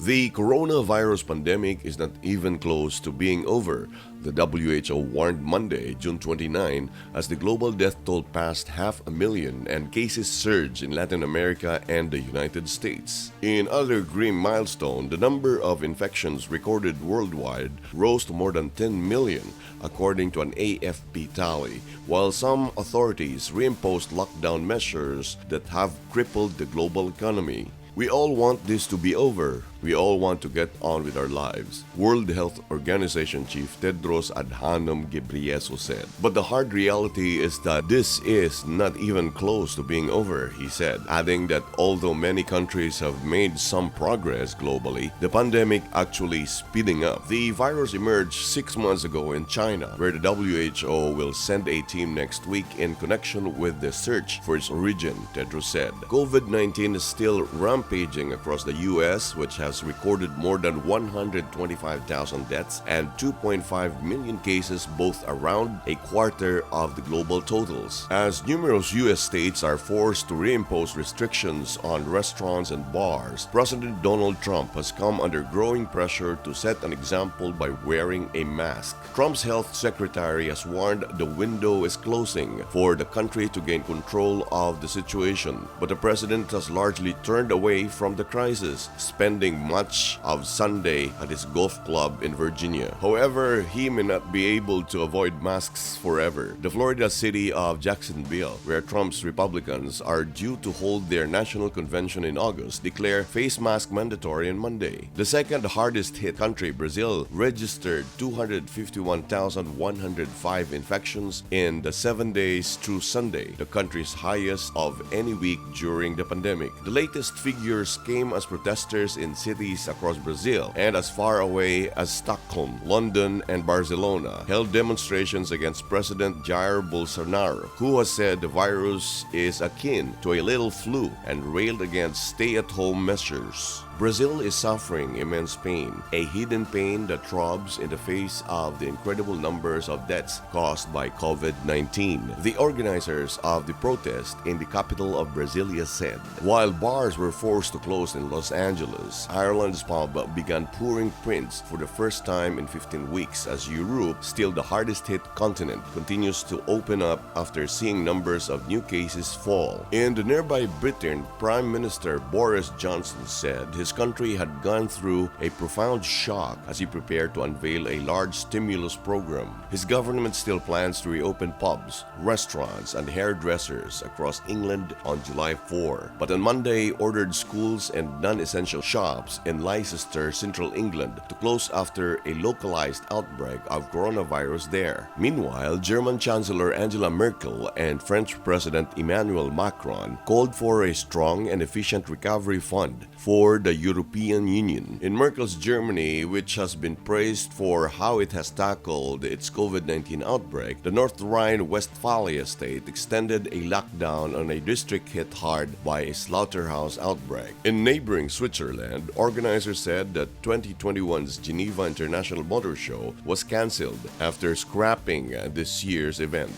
The coronavirus pandemic is not even close to being over, the WHO warned Monday, June 29, as the global death toll passed 500,000 and cases surged in Latin America and the United States. In other grim milestone, the number of infections recorded worldwide rose to more than 10 million, according to an AFP tally, while some authorities reimposed lockdown measures that have crippled the global economy. We all want this to be over. We all want to get on with our lives, World Health Organization Chief Tedros Adhanom Ghebreyesus said. But the hard reality is that this is not even close to being over, he said, adding that although many countries have made some progress globally, the pandemic actually speeding up. The virus emerged 6 months ago in China, where the WHO will send a team next week in connection with the search for its origin, Tedros said. COVID-19 is still rampaging across the US, which has recorded more than 125,000 deaths and 2.5 million cases, both around a quarter of the global totals. As numerous US states are forced to reimpose restrictions on restaurants and bars, President Donald Trump has come under growing pressure to set an example by wearing a mask. Trump's health secretary has warned the window is closing for the country to gain control of the situation, but the president has largely turned away from the crisis, spending much of Sunday at his golf club in Virginia. However, he may not be able to avoid masks forever. The Florida city of Jacksonville, where Trump's Republicans are due to hold their national convention in August, declared face mask mandatory on Monday. The second hardest hit country, Brazil, registered 251,105 infections in the 7 days through Sunday, the country's highest of any week during the pandemic. The latest figures came as protesters in cities across Brazil and as far away as Stockholm, London, and Barcelona held demonstrations against President Jair Bolsonaro, who has said the virus is akin to a little flu and railed against stay-at-home measures. Brazil is suffering immense pain, a hidden pain that throbs in the face of the incredible numbers of deaths caused by COVID-19. The organizers of the protest in the capital of Brasilia said, while bars were forced to close in Los Angeles, Ireland's pub began pouring prints for the first time in 15 weeks as Europe, still the hardest hit continent, continues to open up after seeing numbers of new cases fall. In the nearby Britain, Prime Minister Boris Johnson said his country had gone through a profound shock as he prepared to unveil a large stimulus program. His government still plans to reopen pubs, restaurants, and hairdressers across England on July 4, but on Monday ordered schools and non-essential shops in Leicester, Central England, to close after a localized outbreak of coronavirus there. Meanwhile, German Chancellor Angela Merkel and French President Emmanuel Macron called for a strong and efficient recovery fund for the European Union. In Merkel's Germany, which has been praised for how it has tackled its COVID-19 outbreak, the North Rhine-Westphalia state extended a lockdown on a district hit hard by a slaughterhouse outbreak. In neighboring Switzerland, organizers said that 2021's Geneva International Motor Show was cancelled after scrapping this year's event.